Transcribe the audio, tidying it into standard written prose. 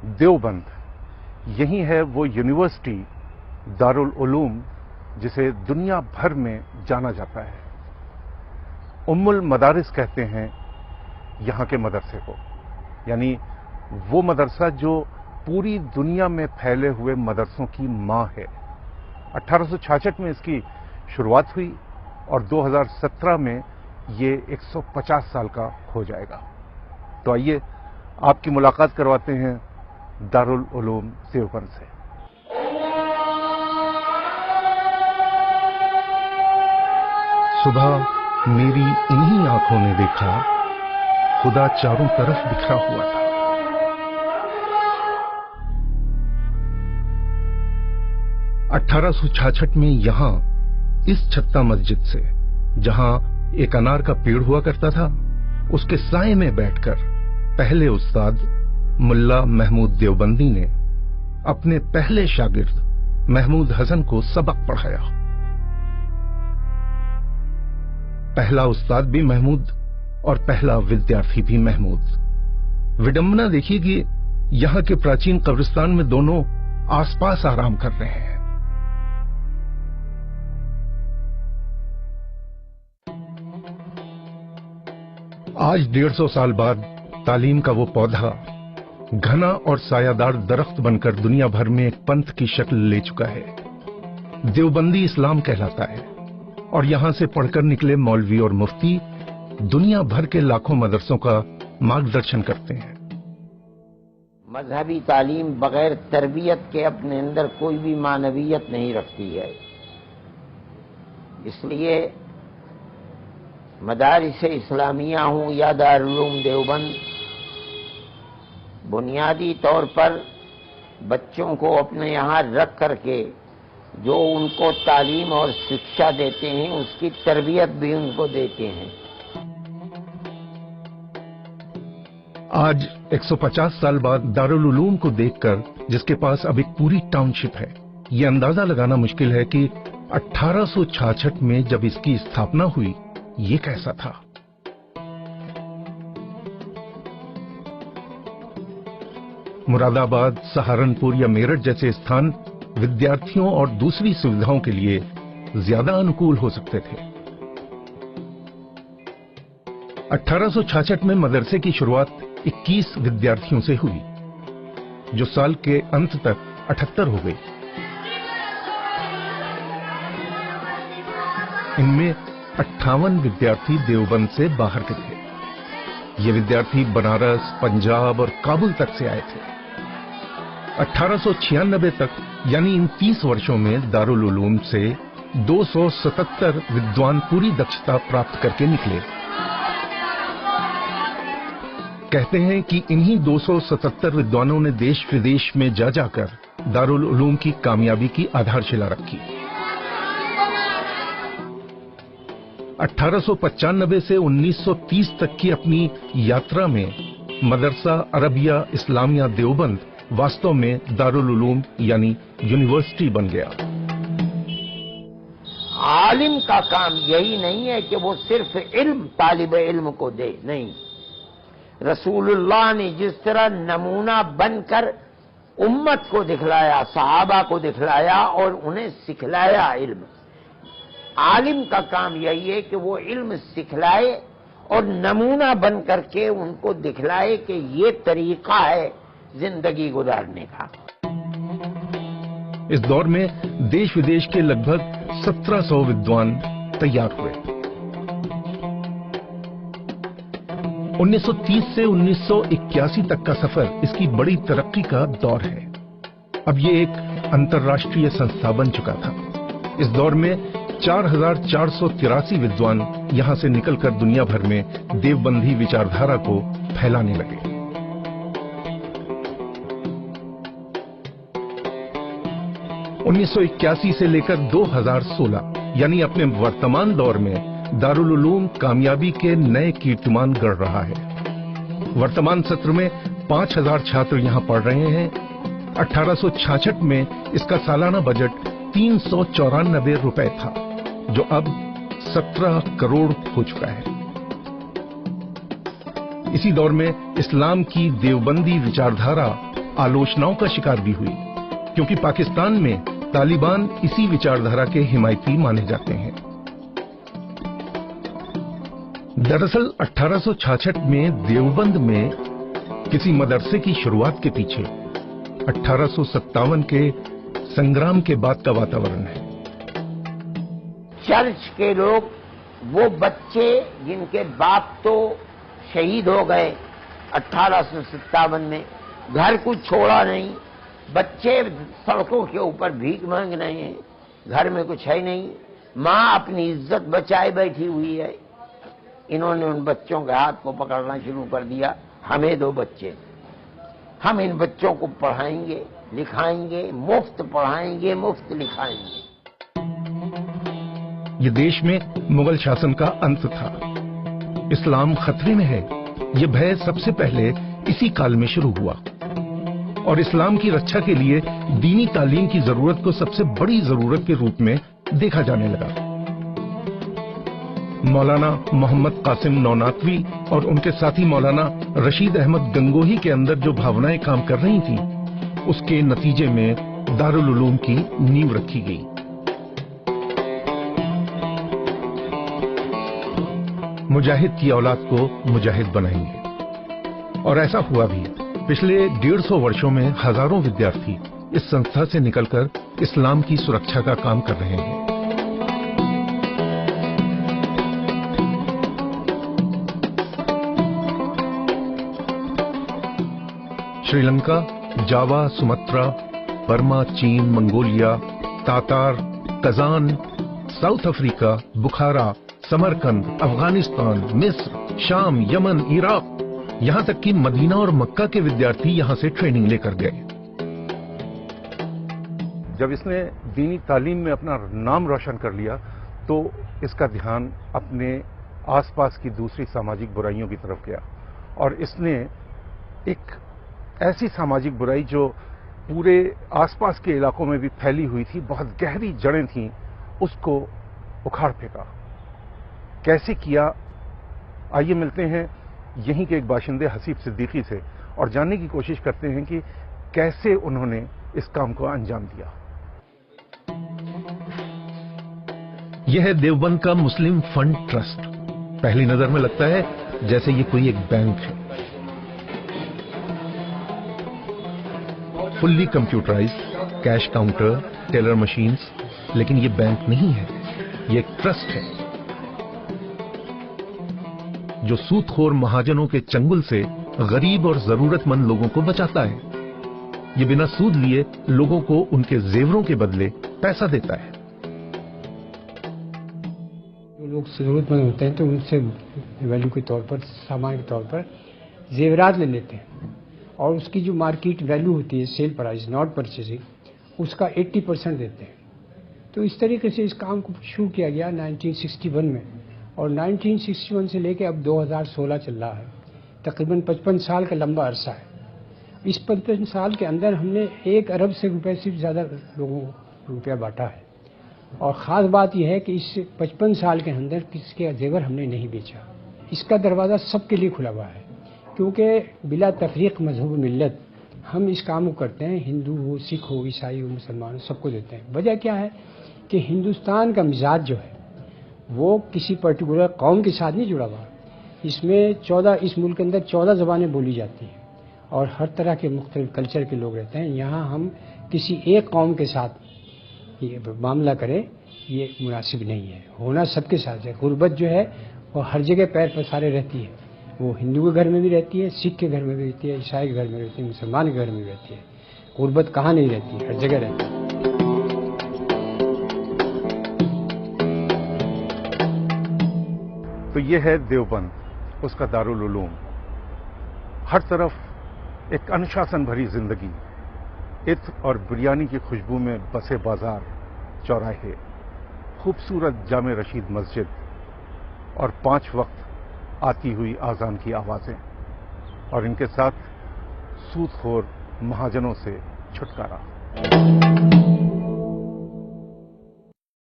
देवबंद, यही है वो यूनिवर्सिटी दारुल उलूम जिसे दुनिया भर में जाना जाता है। उम्मुल मदारिस कहते हैं यहाँ के मदरसे को, यानी वो मदरसा जो पूरी दुनिया में फैले हुए मदरसों की माँ है। 1866 में इसकी शुरुआत हुई और 2017 में ये 150 साल का हो जाएगा। तो आइए आपकी मुलाकात करवाते हैं दारुल उलूम देवबंद से। सुबह मेरी इन्हीं आंखों ने देखा खुदा चारों तरफ बिखरा हुआ था। $1866 में यहां इस छत्ता मस्जिद से, जहां एक अनार का पेड़ हुआ करता था, उसके साए में बैठकर पहले उस्ताद मुल्ला महमूद देवबंदी ने अपने पहले शागिर्द महमूद हसन को सबक पढ़ाया। पहला उस्ताद भी महमूद और पहला विद्यार्थी भी महमूद। विडंबना देखिए कि यहां के प्राचीन कब्रिस्तान में दोनों आसपास आराम कर रहे हैं। आज 150 साल बाद तालीम का वो पौधा घना और सायादार दरख्त बनकर दुनिया भर में एक पंथ की शक्ल ले चुका है। देवबंदी इस्लाम कहलाता है और यहां से पढ़कर निकले मौलवी और मुफ्ती दुनिया भर के लाखों मदरसों का मार्गदर्शन करते हैं। मजहबी तालीम बगैर तरबियत के अपने अंदर कोई भी मानवियत नहीं रखती है। इसलिए मदारिस इस्लामिया हूं या दारुल उलूम देवबंद, बुनियादी तौर पर बच्चों को अपने यहाँ रख करके जो उनको तालीम और शिक्षा देते हैं उसकी तरबियत भी उनको देते हैं। आज 150 साल बाद दारुल उलूम को देखकर, जिसके पास अब एक पूरी टाउनशिप है, ये अंदाजा लगाना मुश्किल है कि 1866 में जब इसकी स्थापना हुई ये कैसा था। मुरादाबाद, सहारनपुर या मेरठ जैसे स्थान विद्यार्थियों और दूसरी सुविधाओं के लिए ज्यादा अनुकूल हो सकते थे। 1866 में मदरसे की शुरुआत 21 विद्यार्थियों से हुई, जो साल के अंत तक 78 हो गई। इनमें 58 विद्यार्थी देवबंद से बाहर के थे। ये विद्यार्थी बनारस, पंजाब और काबुल तक से आए थे। 1896 तक, यानी इन 30 वर्षों में दारुल उलूम से 277 विद्वान पूरी दक्षता प्राप्त करके निकले। कहते हैं कि इन्हीं 277 विद्वानों ने देश विदेश में जा जाकर दारुल उलूम की कामयाबी की आधारशिला रखी। 1895 से 1930 तक की अपनी यात्रा में मदरसा अरबिया इस्लामिया देवबंद वास्तव में दारुल उलूम यानी यूनिवर्सिटी बन गया। आलिम का काम यही नहीं है कि वो सिर्फ इल्म तालिब इल्म को दे, नहीं। रसूलुल्लाह ने जिस तरह नमूना बनकर उम्मत को दिखलाया, सहाबा को दिखलाया और उन्हें सिखलाया इल्म, आलिम का काम यही है कि वो इल्म सिखलाए और नमूना बन करके उनको दिखलाए कि ये तरीका है जिंदगी गुजारने का। इस दौर में देश विदेश के लगभग 1700 विद्वान तैयार हुए। 1930 से 1981 तक का सफर इसकी बड़ी तरक्की का दौर है। अब ये एक अंतर्राष्ट्रीय संस्था बन चुका था। इस दौर में 4483 विद्वान यहां से निकलकर दुनिया भर में देवबंदी विचारधारा को फैलाने लगे। उन्नीस सौ 81 से लेकर 2016, यानी अपने वर्तमान दौर में दारुल उलूम कामयाबी के नए कीर्तिमान गढ़ रहा है। वर्तमान सत्र में 5000 छात्र यहां पढ़ रहे हैं। 1866 में इसका सालाना बजट 394 रुपए था, जो अब 17 करोड़ हो चुका है। इसी दौर में इस्लाम की देवबंदी विचारधारा आलोचनाओं का शिकार भी हुई, क्योंकि पाकिस्तान में तालिबान इसी विचारधारा के हिमायती माने जाते हैं। दरअसल 1866 में देवबंद में किसी मदरसे की शुरुआत के पीछे 1857 के संग्राम के बाद का वातावरण है। चर्च के लोग, वो बच्चे जिनके बाप तो शहीद हो गए 1857 में, घर कुछ छोड़ा नहीं, बच्चे सड़कों के ऊपर भीख मांग रहे हैं, घर में कुछ है नहीं, माँ अपनी इज्जत बचाए बैठी हुई है। इन्होंने उन बच्चों के हाथ को पकड़ना शुरू कर दिया, हमें दो बच्चे, हम इन बच्चों को पढ़ाएंगे, लिखाएंगे, मुफ्त पढ़ाएंगे, मुफ्त लिखाएंगे। ये देश में मुगल शासन का अंत था, इस्लाम खतरे में है, ये भय सबसे पहले इसी काल में शुरू हुआ और इस्लाम की रक्षा के लिए दीनी तालीम की जरूरत को सबसे बड़ी जरूरत के रूप में देखा जाने लगा। मौलाना मोहम्मद कासिम नौनातवी और उनके साथी मौलाना रशीद अहमद गंगोही के अंदर जो भावनाएं काम कर रही थी, उसके नतीजे में दारुल उलूम की नींव रखी गई। मुजाहिद की औलाद को मुजाहिद बनाएंगे, और ऐसा हुआ भी। पिछले 150 वर्षों में हजारों विद्यार्थी इस संस्था से निकलकर इस्लाम की सुरक्षा का काम कर रहे हैं। श्रीलंका, जावा, सुमात्रा, बर्मा, चीन, Mongolia, Tatar, Kazan, South Africa, Bukhara, Samarkand, Afghanistan, मिस्र, शाम, यमन, इराक, यहां तक कि मदीना और मक्का के विद्यार्थी यहां से ट्रेनिंग लेकर गए। जब इसने दीनी तालीम में अपना नाम रोशन कर लिया तो इसका ध्यान अपने आसपास की दूसरी सामाजिक बुराइयों की तरफ गया और इसने एक ऐसी सामाजिक बुराई जो पूरे आसपास के इलाकों में भी फैली हुई थी, बहुत गहरी जड़ें थीं, उसको उखाड़ फेंका। कैसे किया, आइए मिलते हैं यहीं के एक बाशिंदे हसीब सिद्दीकी से और जानने की कोशिश करते हैं कि कैसे उन्होंने इस काम को अंजाम दिया। यह है देवबंद का मुस्लिम फंड ट्रस्ट। पहली नजर में लगता है जैसे ये कोई एक बैंक है। Fully computerised, cash counter, teller machines, लेकिन ये बैंक नहीं है, ये एक ट्रस्ट है जो सूदखोर महाजनों के चंगुल से गरीब और जरूरतमंद लोगों को बचाता है। ये बिना सूद लिए लोगों को उनके जेवरों के बदले पैसा देता है। जो लोग जरूरतमंद होते हैं तो उनसे वैल्यू के तौर पर, सामान के तौर पर जेवरात ले लेते हैं और उसकी जो मार्केट वैल्यू होती है, सेल प्राइस नॉट परचेजिंग, उसका 80% देते हैं। तो इस तरीके से इस काम को शुरू किया गया 1961 में और 1961 से लेकर अब 2016 चल रहा है। तकरीबन 55 साल का लंबा अरसा है। इस 55 साल के अंदर हमने 1 अरब से रुपए से ज़्यादा लोगों को रुपया बांटा है और ख़ास बात यह है कि इस 55 साल के अंदर किसके जेवर हमने नहीं बेचा। इसका दरवाज़ा सबके लिए खुला हुआ है क्योंकि बिला तफरीक मजहब मिल्लत हम इस काम को करते हैं। हिंदू हो, सिख हो, ईसाई हो, मुसलमान हो, सबको देते हैं। वजह क्या है कि हिंदुस्तान का मिजाज जो है वो किसी पर्टिकुलर कौम के साथ नहीं जुड़ा हुआ। इसमें 14, इस मुल्क के अंदर 14 ज़बानें बोली जाती हैं और हर तरह के मुख्तलिफ कल्चर के लोग रहते हैं। यहाँ हम किसी एक कौम के साथ ये मामला करें, ये मुनासिब नहीं है। होना सबके साथ है। गुर्बत जो है वो हर जगह पैर पसारे रहती है। वो हिंदू के घर में भी रहती है, सिख के घर में भी रहती है, ईसाई के घर में रहती है, मुसलमान के घर में भी रहती है। गुर्बत कहाँ नहीं रहती, हर जगह रहती है। तो ये है देवबंद, उसका दारुल उलूम। हर तरफ एक अनुशासन भरी जिंदगी, इत्र और बिरयानी की खुशबू में बसे बाजार, चौराहे, खूबसूरत जामे रशीद मस्जिद और 5 वक्त आती हुई आजान की आवाजें और इनके साथ सूदखोर महाजनों से छुटकारा।